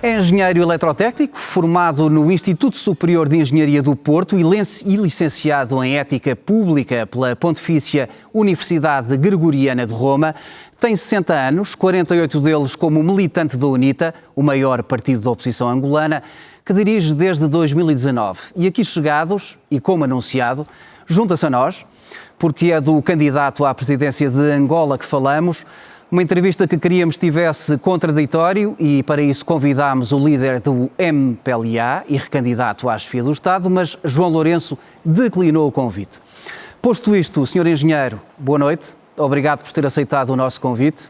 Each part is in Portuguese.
É engenheiro eletrotécnico, formado no Instituto Superior de Engenharia do Porto e licenciado em Ética Pública pela Pontifícia Universidade Gregoriana de Roma. Tem 60 anos, 48 deles como militante da UNITA, o maior partido da oposição angolana, que dirige desde 2019. E aqui chegados, e como anunciado, junta-se a nós, porque é do candidato à presidência de Angola que falamos. Uma entrevista que queríamos tivesse contraditório e para isso convidámos o líder do MPLA e recandidato à chefia do Estado, mas João Lourenço declinou o convite. Posto isto, Sr. Engenheiro, boa noite. Obrigado por ter aceitado o nosso convite.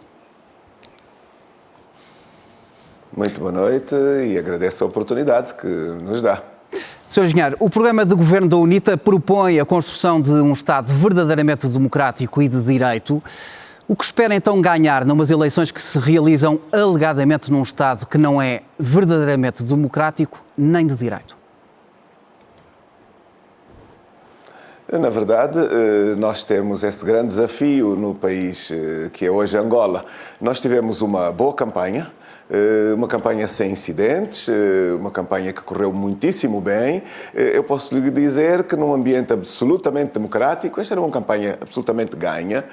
Muito boa noite e agradeço a oportunidade que nos dá. Sr. Engenheiro, o programa de governo da UNITA propõe a construção de um Estado verdadeiramente democrático e de direito. O que espera então ganhar numas eleições que se realizam alegadamente num Estado que não é verdadeiramente democrático nem de direito? Na verdade, nós temos esse grande desafio no país que é hoje Angola. Nós tivemos uma boa campanha sem incidentes, uma campanha que correu muitíssimo bem. Eu posso lhe dizer que num ambiente absolutamente democrático, esta era uma campanha absolutamente ganha,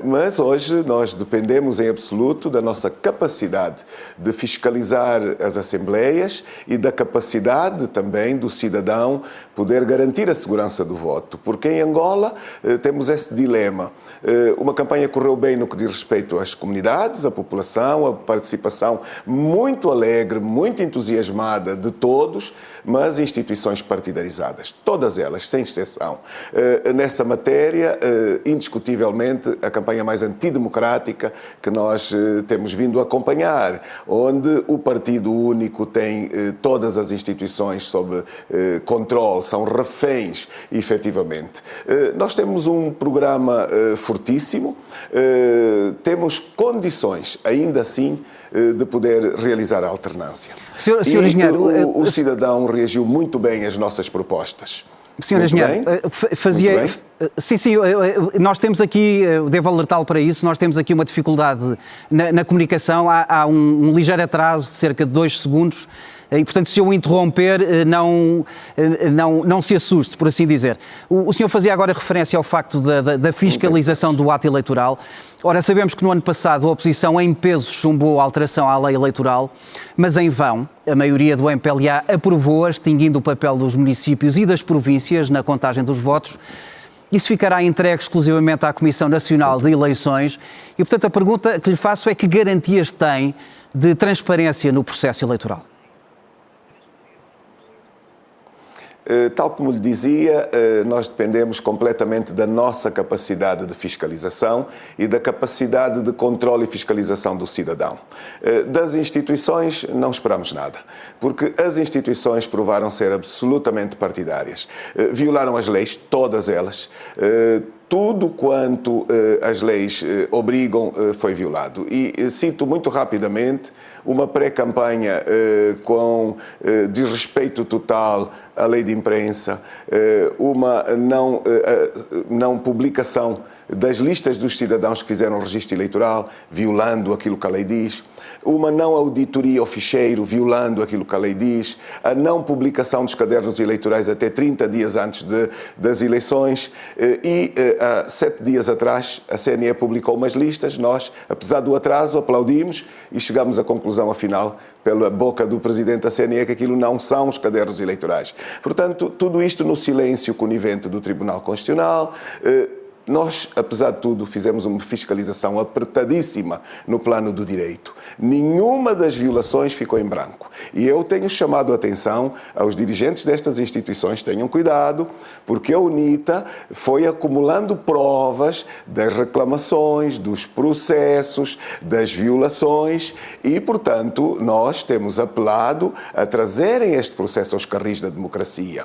mas hoje nós dependemos em absoluto da nossa capacidade de fiscalizar as assembleias e da capacidade também do cidadão poder garantir a segurança do voto, porque em Angola temos esse dilema. Uma campanha correu bem no que diz respeito às comunidades, à população, à participação muito alegre, muito entusiasmada de todos, mas instituições partidarizadas, todas elas, sem exceção. Nessa matéria, indiscutivelmente, a campanha mais antidemocrática que nós temos vindo a acompanhar, onde o Partido Único tem todas as instituições sob controle, são reféns, efetivamente. Nós temos um programa fortíssimo, temos condições, ainda assim, de poder realizar a alternância. Senhor Engenheiro, o cidadão reagiu muito bem às nossas propostas. Senhor Engenheiro, Sim, nós temos aqui, devo alertá-lo para isso, nós temos aqui uma dificuldade na comunicação, há um ligeiro atraso de cerca de 2 segundos. E, portanto, se eu o interromper, não se assuste, por assim dizer. O senhor fazia agora referência ao facto da fiscalização do ato eleitoral. Ora, sabemos que no ano passado a oposição em peso chumbou a alteração à lei eleitoral, mas em vão. A maioria do MPLA aprovou-a, extinguindo o papel dos municípios e das províncias na contagem dos votos. Isso ficará entregue exclusivamente à Comissão Nacional de Eleições. E, portanto, a pergunta que lhe faço é: que garantias tem de transparência no processo eleitoral? Tal como lhe dizia, nós dependemos completamente da nossa capacidade de fiscalização e da capacidade de controle e fiscalização do cidadão. Das instituições não esperamos nada, porque as instituições provaram ser absolutamente partidárias. Violaram as leis, todas elas. Tudo quanto as leis obrigam foi violado. E cito muito rapidamente uma pré-campanha com desrespeito total à lei de imprensa, uma não publicação das listas dos cidadãos que fizeram o registro eleitoral, violando aquilo que a lei diz, uma não auditoria ao ficheiro, violando aquilo que a lei diz, a não publicação dos cadernos eleitorais até 30 dias antes das eleições e há 7 dias atrás a CNE publicou umas listas, nós, apesar do atraso, aplaudimos e chegamos à conclusão, afinal, pela boca do presidente da CNE, que aquilo não são os cadernos eleitorais. Portanto, tudo isto no silêncio conivente do Tribunal Constitucional. Nós, apesar de tudo, fizemos uma fiscalização apertadíssima no plano do direito. Nenhuma das violações ficou em branco. E eu tenho chamado a atenção aos dirigentes destas instituições: tenham cuidado, porque a UNITA foi acumulando provas das reclamações, dos processos, das violações e, portanto, nós temos apelado a trazerem este processo aos carris da democracia.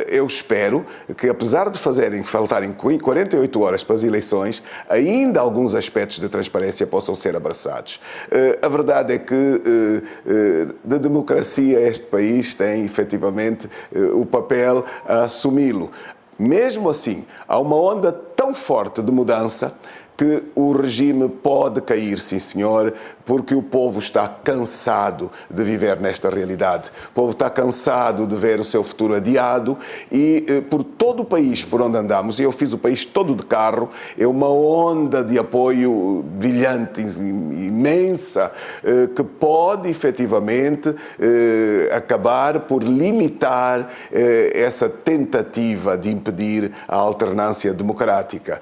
Eu espero que, apesar de faltarem 48 horas para as eleições, ainda alguns aspectos de transparência possam ser abraçados. A verdade é que da democracia este país tem efetivamente o papel a assumi-lo. Mesmo assim, há uma onda tão forte de mudança que o regime pode cair, sim senhor, porque o povo está cansado de viver nesta realidade. O povo está cansado de ver o seu futuro adiado e por todo o país por onde andamos, e eu fiz o país todo de carro, é uma onda de apoio brilhante, imensa, que pode efetivamente acabar por limitar essa tentativa de impedir a alternância democrática.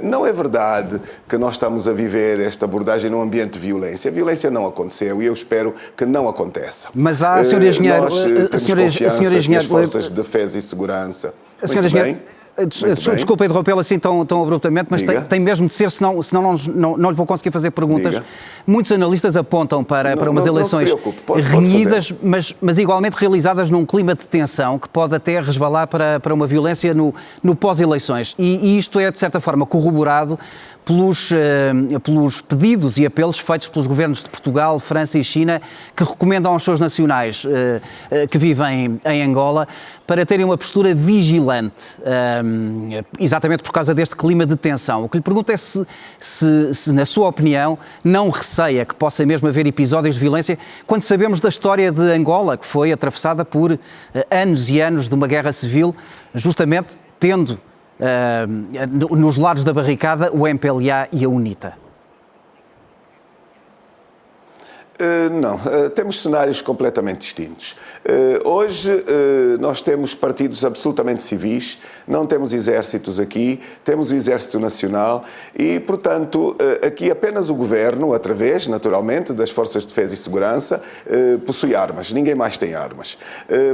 Não é verdade que nós estamos a viver esta abordagem num ambiente de violência. A violência não aconteceu e eu espero que não aconteça. Mas há, Sr. Engenheiro... Nós temos confiança que as forças de defesa e segurança... Sr. Engenheiro, desculpa interrompê-lo assim tão abruptamente, mas tem mesmo de ser, senão não lhe vou conseguir fazer perguntas. Diga. Muitos analistas apontam para umas eleições renhidas, mas igualmente realizadas num clima de tensão que pode até resvalar para uma violência no pós-eleições. E isto é, de certa forma, corroborado pelos pedidos e apelos feitos pelos governos de Portugal, França e China, que recomendam aos seus nacionais que vivem em Angola para terem uma postura vigilante, exatamente por causa deste clima de tensão. O que lhe pergunto é se, na sua opinião, não receia que possa mesmo haver episódios de violência, quando sabemos da história de Angola, que foi atravessada por anos e anos de uma guerra civil, justamente tendo nos lados da barricada o MPLA e a UNITA. Não, temos cenários completamente distintos. Hoje nós temos partidos absolutamente civis, não temos exércitos aqui, temos o Exército Nacional e, portanto, aqui apenas o Governo, através, naturalmente, das Forças de Defesa e Segurança, possui armas, ninguém mais tem armas.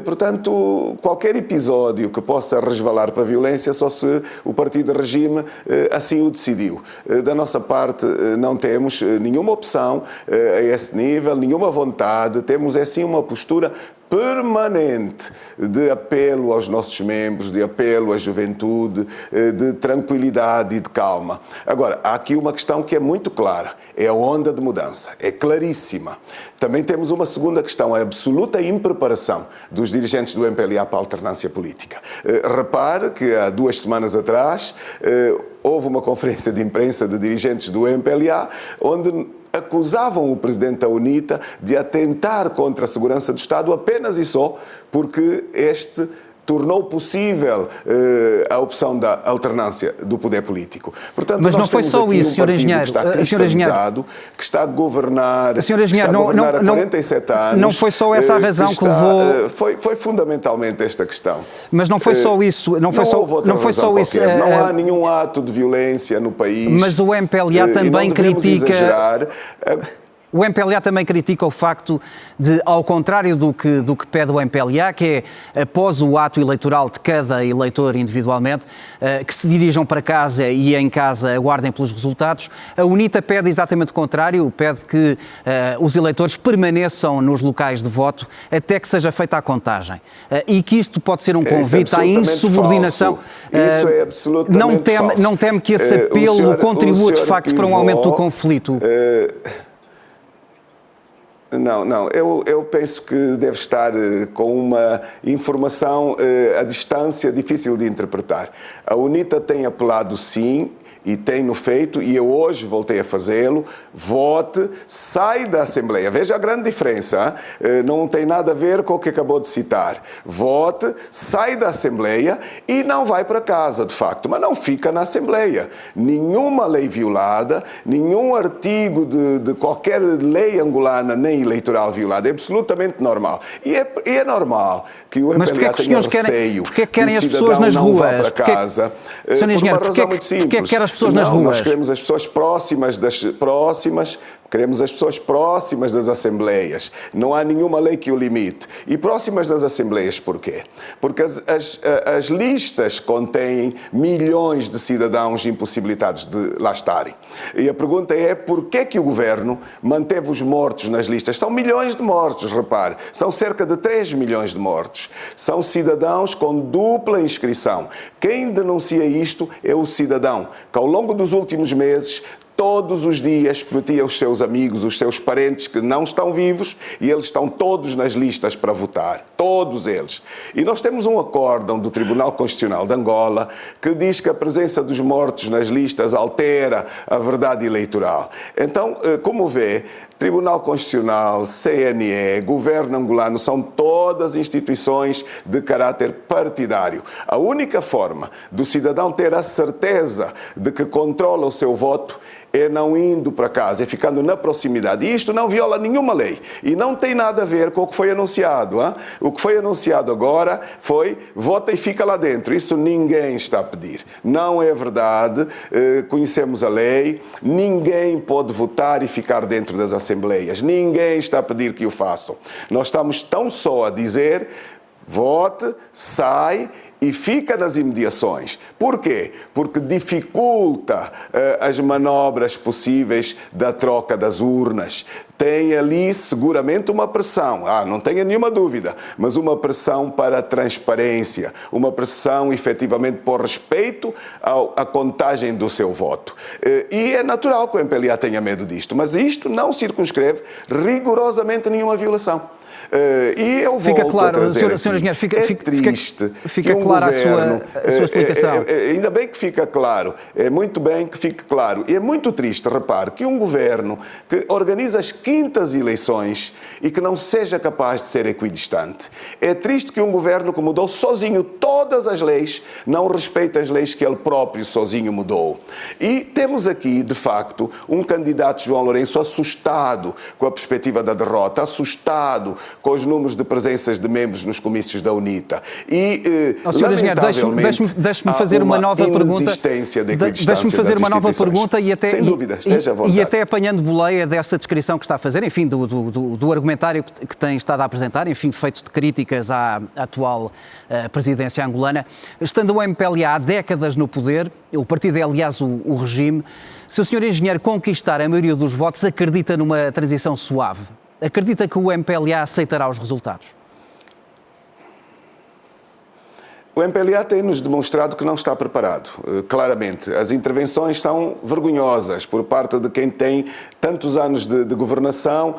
Portanto, qualquer episódio que possa resvalar para a violência, só se o partido de regime assim o decidiu. Da nossa parte, não temos nenhuma opção a esse nível, nenhuma vontade, temos assim uma postura permanente de apelo aos nossos membros, de apelo à juventude, de tranquilidade e de calma. Agora, há aqui uma questão que é muito clara, é a onda de mudança, é claríssima. Também temos uma segunda questão, a absoluta impreparação dos dirigentes do MPLA para a alternância política. Repare que há 2 semanas atrás houve uma conferência de imprensa de dirigentes do MPLA onde acusavam o presidente da UNITA de atentar contra a segurança do Estado apenas e só porque este tornou possível a opção da alternância do poder político. Portanto, mas não foi só isso, Sr. Engenheiro. Que está cristalizado, que está a governar, Sr. Engenheiro, há 47 anos. Não foi só essa a razão que levou... Foi fundamentalmente esta questão. Mas não foi só isso. Não foi só isso. Não há nenhum ato de violência no país. Mas o MPLA também critica... exagerar. O MPLA também critica o facto de, ao contrário do que pede o MPLA, que é, após o ato eleitoral de cada eleitor individualmente, que se dirijam para casa e em casa aguardem pelos resultados, a UNITA pede exatamente o contrário, pede que os eleitores permaneçam nos locais de voto até que seja feita a contagem. E que isto pode ser um convite à insubordinação. Isso é absolutamente falso. Não teme que esse apelo contribua de facto para um aumento do conflito? Não. Eu penso que deve estar com uma informação à distância difícil de interpretar. A UNITA tem apelado sim, e tem-no feito, e eu hoje voltei a fazê-lo, vote, sai da Assembleia. Veja a grande diferença, não tem nada a ver com o que acabou de citar. Vote, sai da Assembleia e não vai para casa, de facto, mas não fica na Assembleia. Nenhuma lei violada, nenhum artigo de qualquer lei angolana nem eleitoral violada, é absolutamente normal. E é normal que o MPLA tenha receio. Porquê querem as pessoas nas ruas? Para casa, Sr. Engenheiro, porquê quer as pessoas nas ruas? Nós queremos as pessoas queremos as pessoas próximas das assembleias. Não há nenhuma lei que o limite. E próximas das assembleias porquê? Porque as listas contêm milhões de cidadãos impossibilitados de lá estarem. E a pergunta é porquê que o governo manteve os mortos nas listas? São milhões de mortos, repare. São cerca de 3 milhões de mortos. São cidadãos com dupla inscrição. Quem denuncia isto é o cidadão, que ao longo dos últimos meses todos os dias metia os seus amigos, os seus parentes que não estão vivos e eles estão todos nas listas para votar, todos eles. E nós temos um acórdão do Tribunal Constitucional de Angola que diz que a presença dos mortos nas listas altera a verdade eleitoral. Então, como vê, Tribunal Constitucional, CNE, Governo angolano são todas instituições de caráter partidário. A única forma do cidadão ter a certeza de que controla o seu voto é não indo para casa, é ficando na proximidade. E isto não viola nenhuma lei e não tem nada a ver com o que foi anunciado. Hein? O que foi anunciado agora foi vota e fica lá dentro. Isso ninguém está a pedir. Não é verdade. Conhecemos a lei. Ninguém pode votar e ficar dentro das assembleias. Ninguém está a pedir que o façam. Nós estamos tão só a dizer vote, sai e fica nas imediações. Por quê? Porque dificulta as manobras possíveis da troca das urnas. Tem ali seguramente uma pressão, não tenha nenhuma dúvida, mas uma pressão para a transparência, uma pressão efetivamente por respeito à contagem do seu voto. E é natural que o MPLA tenha medo disto, mas isto não circunscreve rigorosamente nenhuma violação. E eu volto fica claro, a trazer Sr. Engenheiro, fica clara a sua explicação. Ainda bem que fica claro, é muito bem que fique claro. E é muito triste, repare, que um governo que organiza as quintas eleições e que não seja capaz de ser equidistante. É triste que um governo que mudou sozinho todas as leis não respeite as leis que ele próprio sozinho mudou. E temos aqui, de facto, um candidato, João Lourenço, assustado com a perspectiva da derrota, assustado com os números de presenças de membros nos comícios da UNITA. E, Sr. Engenheiro, deixe-me fazer uma nova pergunta. Deixe-me fazer uma nova pergunta e até, sem dúvida, esteja à vontade. E até apanhando boleia dessa descrição que está a fazer, enfim, do argumentário que tem estado a apresentar, enfim, feito de críticas à atual presidência angolana. Estando o MPLA há décadas no poder, o partido é, aliás, o regime, se o Sr. Engenheiro conquistar a maioria dos votos, acredita numa transição suave? Acredita que o MPLA aceitará os resultados? O MPLA tem-nos demonstrado que não está preparado, claramente. As intervenções são vergonhosas por parte de quem tem tantos anos de governação,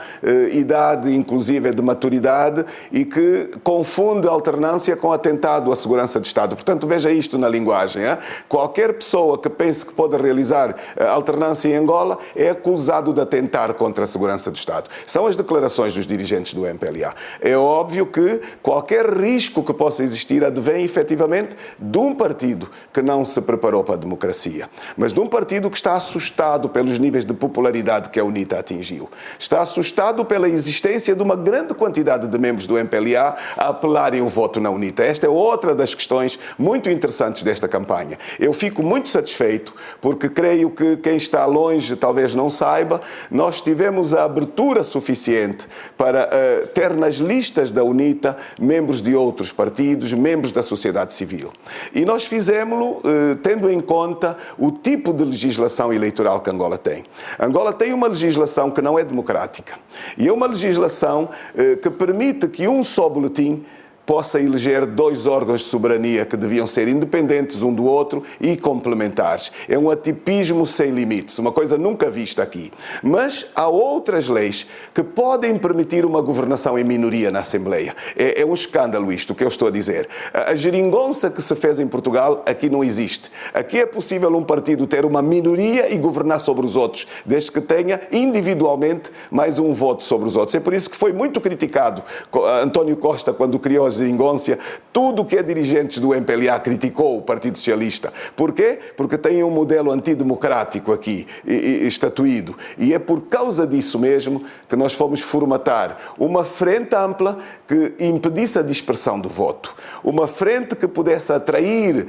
idade inclusive de maturidade e que confunde a alternância com atentado à segurança de Estado. Portanto, veja isto na linguagem. Hein? Qualquer pessoa que pense que pode realizar alternância em Angola é acusado de atentar contra a segurança do Estado. São as declarações dos dirigentes do MPLA. É óbvio que qualquer risco que possa existir advém efetivamente de um partido que não se preparou para a democracia, mas de um partido que está assustado pelos níveis de popularidade que a UNITA atingiu. Está assustado pela existência de uma grande quantidade de membros do MPLA a apelarem o voto na UNITA. Esta é outra das questões muito interessantes desta campanha. Eu fico muito satisfeito porque creio que quem está longe talvez não saiba, nós tivemos a abertura suficiente para ter nas listas da UNITA membros de outros partidos, membros da sociedade civil. E nós fizemos-lo tendo em conta o tipo de legislação eleitoral que Angola tem. Angola tem uma legislação que não é democrática. E é uma legislação que permite que um só boletim possa eleger dois órgãos de soberania que deviam ser independentes um do outro e complementares. É um atipismo sem limites, uma coisa nunca vista aqui. Mas há outras leis que podem permitir uma governação em minoria na Assembleia. É um escândalo isto que eu estou a dizer. A geringonça que se fez em Portugal aqui não existe. Aqui é possível um partido ter uma minoria e governar sobre os outros, desde que tenha individualmente mais um voto sobre os outros. É por isso que foi muito criticado António Costa quando criou a geringonça, tudo o que é dirigentes do MPLA criticou o Partido Socialista. Porquê? Porque tem um modelo antidemocrático aqui estatuído. E é por causa disso mesmo que nós fomos formatar uma frente ampla que impedisse a dispersão do voto. Uma frente que pudesse atrair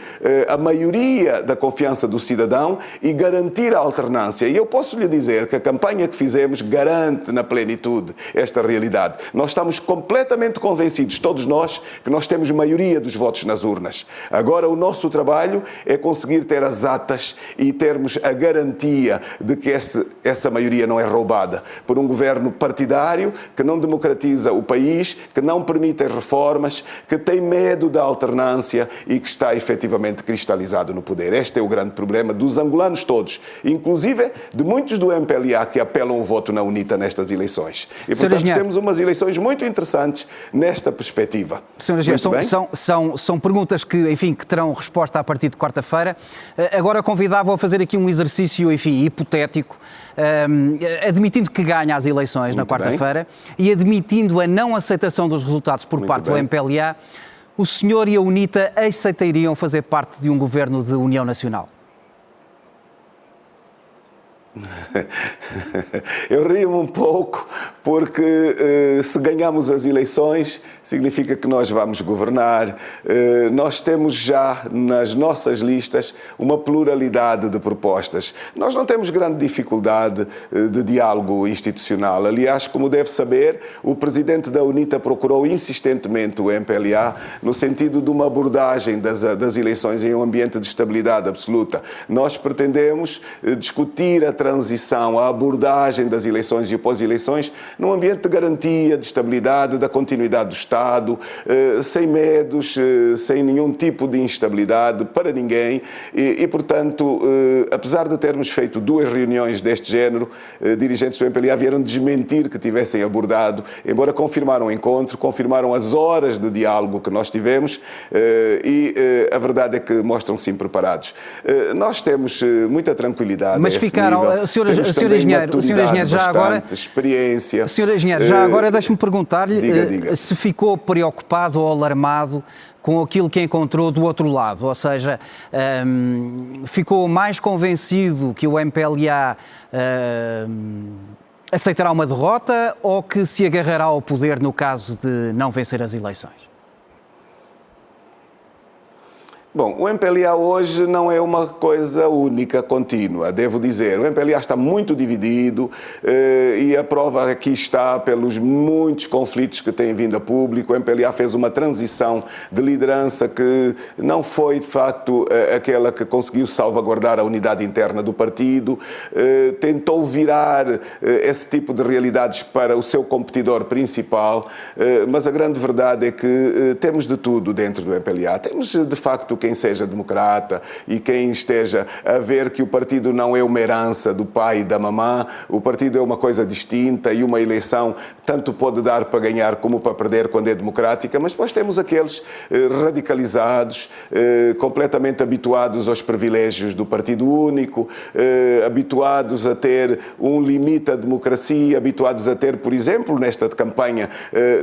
a maioria da confiança do cidadão e garantir a alternância. E eu posso lhe dizer que a campanha que fizemos garante na plenitude esta realidade. Nós estamos completamente convencidos, todos nós, nós que nós temos maioria dos votos nas urnas. Agora o nosso trabalho é conseguir ter as atas e termos a garantia de que essa maioria não é roubada por um governo partidário que não democratiza o país, que não permite as reformas, que tem medo da alternância e que está efetivamente cristalizado no poder. Este é o grande problema dos angolanos todos, inclusive de muitos do MPLA que apelam o voto na UNITA nestas eleições. E, portanto, temos umas eleições muito interessantes nesta perspectiva. Sr. Engenheiro, são perguntas que, enfim, que terão resposta a partir de quarta-feira. Agora convidava-o a fazer aqui um exercício, enfim, hipotético, admitindo que ganha as eleições na quarta-feira e admitindo a não aceitação dos resultados por parte do MPLA, o senhor e a UNITA aceitariam fazer parte de um governo de união nacional? Eu rio-me um pouco porque se ganhamos as eleições significa que nós vamos governar. Nós temos já nas nossas listas uma pluralidade de propostas. Nós não temos grande dificuldade de diálogo institucional. Aliás, como deve saber, o presidente da UNITA procurou insistentemente o MPLA no sentido de uma abordagem das eleições em um ambiente de estabilidade absoluta. Nós pretendemos discutir a transição, a abordagem das eleições e pós-eleições num ambiente de garantia, de estabilidade, da continuidade do Estado, sem medos, sem nenhum tipo de instabilidade para ninguém e portanto, apesar de termos feito 2 reuniões deste género, dirigentes do MPLA vieram desmentir que tivessem abordado, embora confirmaram o encontro, confirmaram as horas de diálogo que nós tivemos e a verdade é que mostram-se impreparados. Nós temos muita tranquilidade. Mas ficaram, Sr. Engenheiro, já agora, experiência. Sr. Engenheiro, já agora deixe-me perguntar-lhe se ficou preocupado ou alarmado com aquilo que encontrou do outro lado, ou seja, ficou mais convencido que o MPLA aceitará uma derrota ou que se agarrará ao poder no caso de não vencer as eleições? Bom, o MPLA hoje não é uma coisa única, contínua, devo dizer. O MPLA está muito dividido e a prova aqui está pelos muitos conflitos que têm vindo a público. O MPLA fez uma transição de liderança que não foi, de facto, aquela que conseguiu salvaguardar a unidade interna do partido. Tentou virar esse tipo de realidades para o seu competidor principal, mas a grande verdade é que temos de tudo dentro do MPLA. Temos, de facto, quem seja democrata e quem esteja a ver que o partido não é uma herança do pai e da mamã, o partido é uma coisa distinta e uma eleição tanto pode dar para ganhar como para perder quando é democrática, mas depois temos aqueles radicalizados, completamente habituados aos privilégios do partido único, habituados a ter um limite à democracia, habituados a ter, por exemplo, nesta campanha,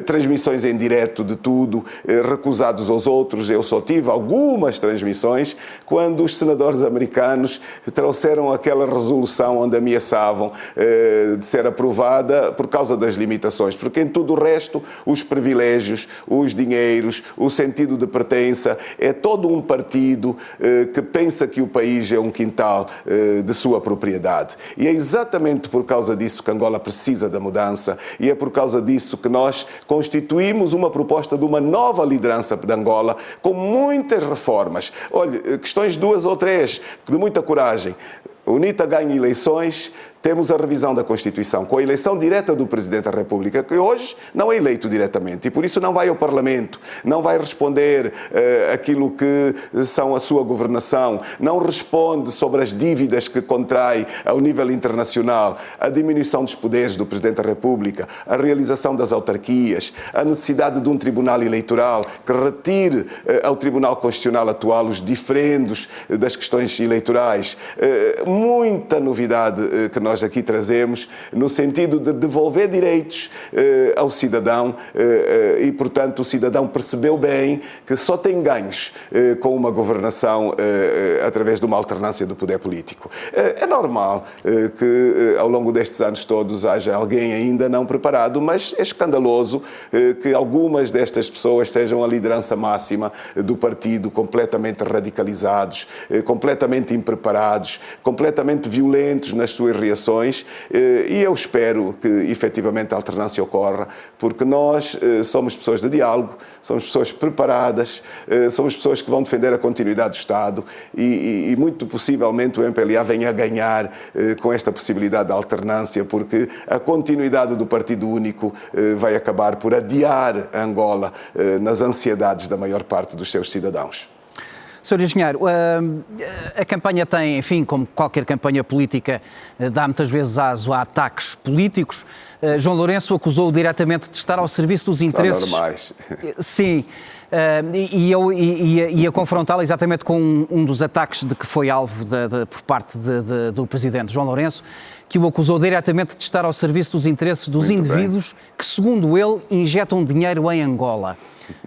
transmissões em direto de tudo, recusados aos outros. Eu só tive algumas transmissões quando os senadores americanos trouxeram aquela resolução onde ameaçavam de ser aprovada por causa das limitações, porque em tudo o resto, os privilégios, os dinheiros, o sentido de pertença, é todo um partido que pensa que o país é um quintal de sua propriedade. E é exatamente por causa disso que Angola precisa da mudança e é por causa disso que nós constituímos uma proposta de uma nova liderança de Angola com muitas reformas. Olha, questões 2 ou 3, de muita coragem. A UNITA ganha eleições, temos a revisão da Constituição, com a eleição direta do Presidente da República, que hoje não é eleito diretamente e por isso não vai ao Parlamento, não vai responder aquilo que são a sua governação, não responde sobre as dívidas que contrai ao nível internacional, a diminuição dos poderes do Presidente da República, a realização das autarquias, a necessidade de um Tribunal Eleitoral que retire ao Tribunal Constitucional atual os diferendos das questões eleitorais. Muita novidade que nós aqui trazemos no sentido de devolver direitos ao cidadão e, portanto, o cidadão percebeu bem que só tem ganhos com uma governação através de uma alternância do poder político. É normal que ao longo destes anos todos haja alguém ainda não preparado, mas é escandaloso que algumas destas pessoas sejam a liderança máxima do partido, completamente radicalizados, completamente impreparados, completamente violentos nas suas reações acusações e eu espero que efetivamente a alternância ocorra, porque nós somos pessoas de diálogo, somos pessoas preparadas, somos pessoas que vão defender a continuidade do Estado e muito possivelmente o MPLA venha a ganhar com esta possibilidade de alternância, porque a continuidade do Partido Único vai acabar por adiar a Angola nas ansiedades da maior parte dos seus cidadãos. Sr. Engenheiro, a campanha tem, enfim, como qualquer campanha política, dá muitas vezes aso a ataques políticos. João Lourenço acusou-o diretamente de estar ao serviço dos interesses... São normais. Sim, e eu ia confrontá-lo exatamente com um dos ataques de que foi alvo por parte do Presidente João Lourenço, que o acusou diretamente de estar ao serviço dos interesses dos indivíduos que, segundo ele, injetam dinheiro em Angola.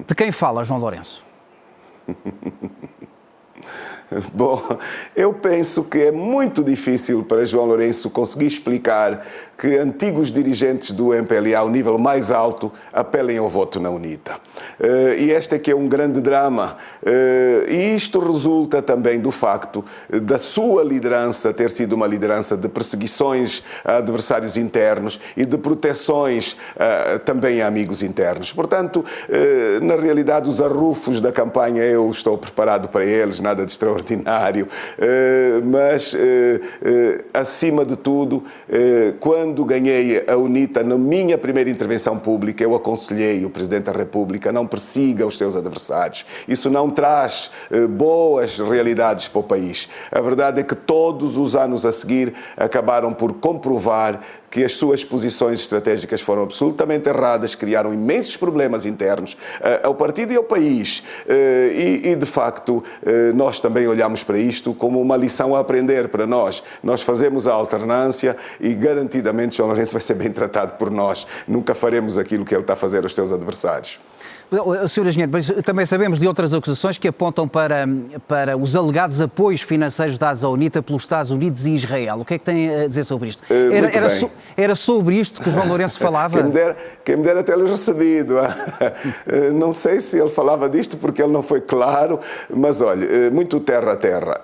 De quem fala João Lourenço? Bom, eu penso que é muito difícil para João Lourenço conseguir explicar que antigos dirigentes do MPLA, ao nível mais alto, apelem ao voto na UNITA. E este é que é um grande drama. E isto resulta também do facto da sua liderança ter sido uma liderança de perseguições a adversários internos e de proteções também a amigos internos. Portanto, na realidade, os arrufos da campanha, eu estou preparado para eles, nada de extraordinário, mas, acima de tudo, quando ganhei a UNITA, na minha primeira intervenção pública, eu aconselhei o Presidente da República: não persiga os seus adversários. Isso não traz boas realidades para o país. A verdade é que todos os anos a seguir acabaram por comprovar que as suas posições estratégicas foram absolutamente erradas, criaram imensos problemas internos ao partido e ao país. E de facto, nós também olhamos para isto como uma lição a aprender para nós. Nós fazemos a alternância e garantidamente João Lourenço vai ser bem tratado por nós. Nunca faremos aquilo que ele está a fazer aos seus adversários. Sr. Engenheiro, mas também sabemos de outras acusações que apontam para os alegados apoios financeiros dados à UNITA pelos Estados Unidos e Israel. O que é que tem a dizer sobre isto? Era sobre isto que João Lourenço falava? Quem me dera ter-lhes recebido. Não sei se ele falava disto porque ele não foi claro, mas olha, muito terra a terra.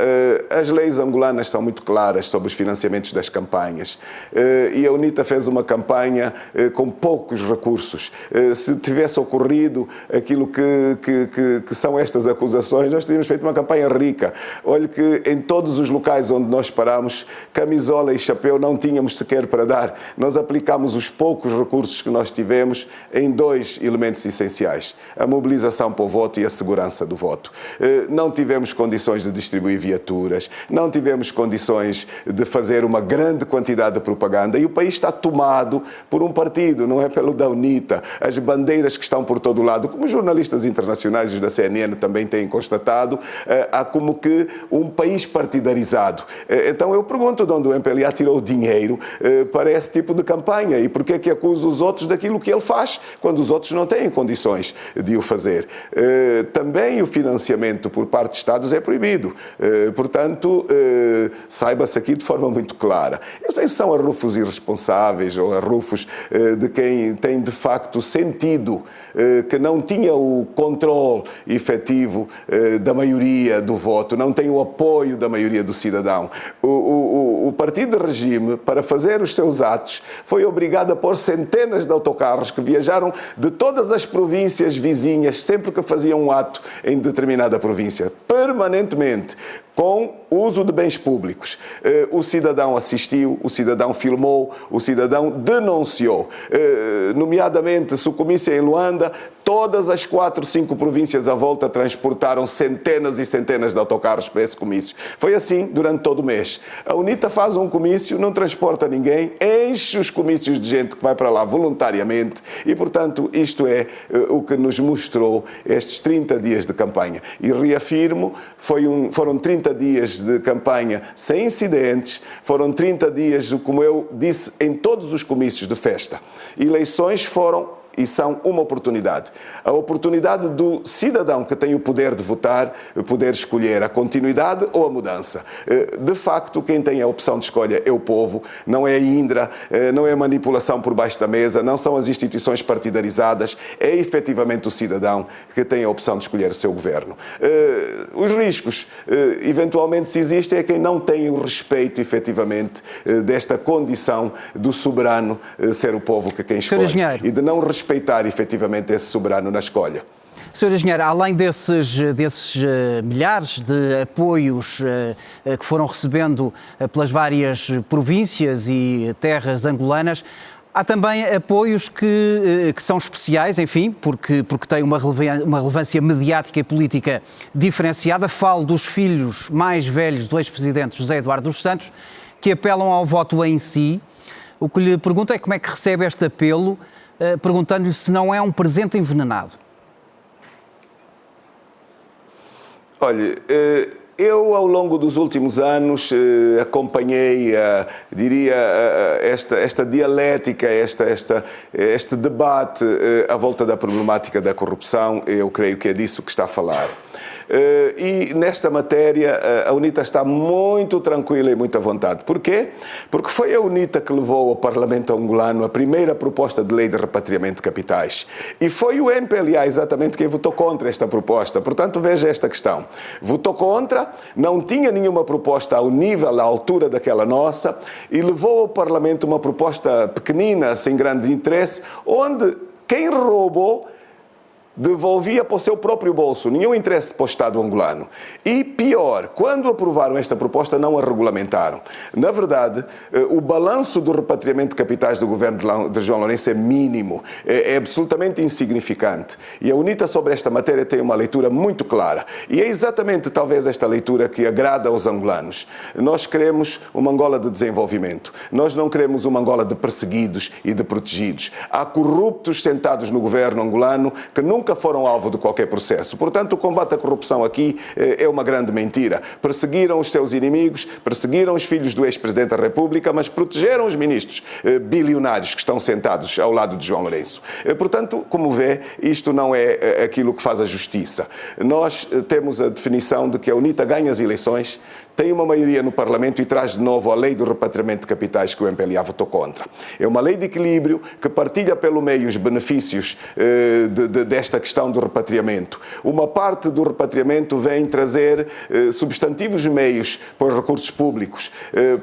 As leis angolanas são muito claras sobre os financiamentos das campanhas e a UNITA fez uma campanha com poucos recursos. Se tivesse ocorrido aquilo que são estas acusações, nós teríamos feito uma campanha rica. Olhe que em todos os locais onde nós paramos, camisola e chapéu não tínhamos sequer para dar. Nós aplicámos os poucos recursos que nós tivemos em dois elementos essenciais: a mobilização para o voto e a segurança do voto. Não tivemos condições de distribuir viaturas, não tivemos condições de fazer uma grande quantidade de propaganda e o país está tomado por um partido, não é pelo da UNITA. As bandeiras que estão por todo o lado, como os jornalistas internacionais e os da CNN também têm constatado, há como que um país partidarizado. Então eu pergunto de onde o MPLA tirou o dinheiro para esse tipo de campanha e porquê é que acusa os outros daquilo que ele faz, quando os outros não têm condições de o fazer. Também o financiamento por parte de Estados é proibido. Portanto, saiba-se aqui de forma muito clara. Eu penso que são arrufos irresponsáveis ou arrufos de quem tem de facto sentido que não tinha o controle efetivo da maioria do voto, não tem o apoio da maioria do cidadão. O partido de regime, para fazer os seus atos, foi obrigado a pôr centenas de autocarros que viajaram de todas as províncias vizinhas, sempre que faziam um ato em determinada província, permanentemente, com uso de bens públicos. O cidadão assistiu, o cidadão filmou, o cidadão denunciou. Nomeadamente, se o comício é em Luanda, todas as 4, 5 províncias à volta transportaram centenas e centenas de autocarros para esse comício. Foi assim durante todo o mês. A UNITA faz um comício, não transporta ninguém, enche os comícios de gente que vai para lá voluntariamente e, portanto, isto é o que nos mostrou estes 30 dias de campanha. E reafirmo, foram 30 dias de campanha sem incidentes, foram 30 dias, como eu disse, em todos os comícios de festa. Eleições foram e são uma oportunidade. A oportunidade do cidadão que tem o poder de votar, poder escolher a continuidade ou a mudança. De facto, quem tem a opção de escolha é o povo, não é a Indra, não é a manipulação por baixo da mesa, não são as instituições partidarizadas, é efetivamente o cidadão que tem a opção de escolher o seu governo. Os riscos, eventualmente, se existem, é quem não tem o respeito, efetivamente, desta condição do soberano ser o povo que quem escolhe e de não respeitar efetivamente esse soberano na escolha. Sr. Engenheiro, além desses milhares de apoios que foram recebendo pelas várias províncias e terras angolanas, há também apoios que são especiais, enfim, porque têm uma relevância mediática e política diferenciada. Falo dos filhos mais velhos do ex-presidente José Eduardo dos Santos, que apelam ao voto em si. O que lhe pergunto é como é que recebe este apelo, perguntando-lhe se não é um presente envenenado. Olha, eu ao longo dos últimos anos acompanhei, diria, esta dialética, este debate à volta da problemática da corrupção. Eu creio que é disso que está a falar. E nesta matéria a UNITA está muito tranquila e muito à vontade. Porquê? Porque foi a UNITA que levou ao Parlamento angolano a primeira proposta de lei de repatriamento de capitais. E foi o MPLA exatamente quem votou contra esta proposta. Portanto, veja esta questão. Votou contra, não tinha nenhuma proposta ao nível, à altura daquela nossa, e levou ao Parlamento uma proposta pequenina, sem grande interesse, onde quem roubou devolvia para o seu próprio bolso, nenhum interesse para o Estado angolano. E pior, quando aprovaram esta proposta, não a regulamentaram. Na verdade, o balanço do repatriamento de capitais do governo de João Lourenço é mínimo, é absolutamente insignificante. E a UNITA sobre esta matéria tem uma leitura muito clara. E é exatamente talvez esta leitura que agrada aos angolanos. Nós queremos uma Angola de desenvolvimento. Nós não queremos uma Angola de perseguidos e de protegidos. Há corruptos sentados no governo angolano que nunca foram alvo de qualquer processo. Portanto, o combate à corrupção aqui é uma grande mentira. Perseguiram os seus inimigos, perseguiram os filhos do ex-presidente da República, mas protegeram os ministros bilionários que estão sentados ao lado de João Lourenço. Portanto, como vê, isto não é aquilo que faz a justiça. Nós temos a definição de que a UNITA ganha as eleições, tem uma maioria no Parlamento e traz de novo a lei do repatriamento de capitais que o MPLA votou contra. É uma lei de equilíbrio que partilha pelo meio os benefícios desta questão do repatriamento. Uma parte do repatriamento vem trazer substantivos meios para os recursos públicos,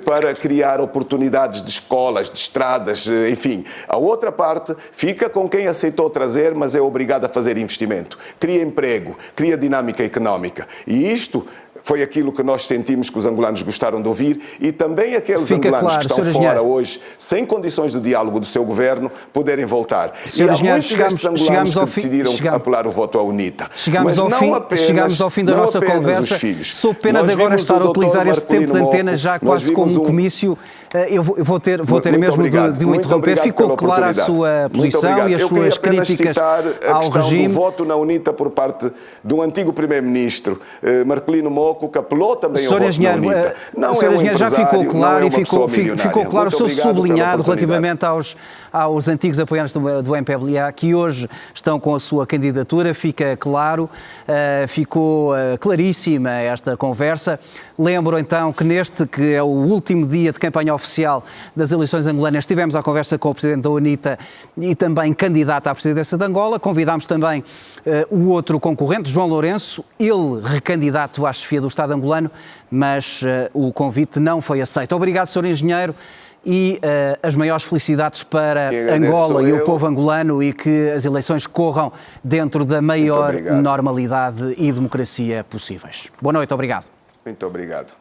para criar oportunidades de escolas, de estradas, enfim. A outra parte fica com quem aceitou trazer, mas é obrigado a fazer investimento. Cria emprego, cria dinâmica económica. E isto foi aquilo que nós sentimos que os angolanos gostaram de ouvir e também aqueles angolanos que estão fora hoje, sem condições de diálogo do seu governo, poderem voltar. E há muitos destes angolanos que decidiram apelar o voto à UNITA. Chegamos ao fim da nossa conversa. Sou pena de agora estar a utilizar este tempo de antena já quase como um comício. Eu vou ter mesmo de o interromper. Ficou clara a sua posição e as suas críticas ao regime. Do voto na UNITA por parte do antigo primeiro-ministro Marcelino Moco, que apelou também ao voto na UNITA. Não é um empresário, já ficou claro e ficou claro o seu sublinhado relativamente aos antigos apoiantes do MPLA que hoje estão com a sua candidatura. Fica claro, ficou claríssima esta conversa. Lembro então que neste, que é o último dia de campanha oficial das eleições angolanas, tivemos a conversa com o Presidente da UNITA e também candidato à presidência de Angola. Convidámos também o outro concorrente, João Lourenço, ele recandidato à chefia do Estado angolano, mas o convite não foi aceito. Obrigado, Sr. Engenheiro, e as maiores felicidades para Angola e o povo angolano e que as eleições corram dentro da maior normalidade e democracia possíveis. Boa noite, obrigado. Muito obrigado.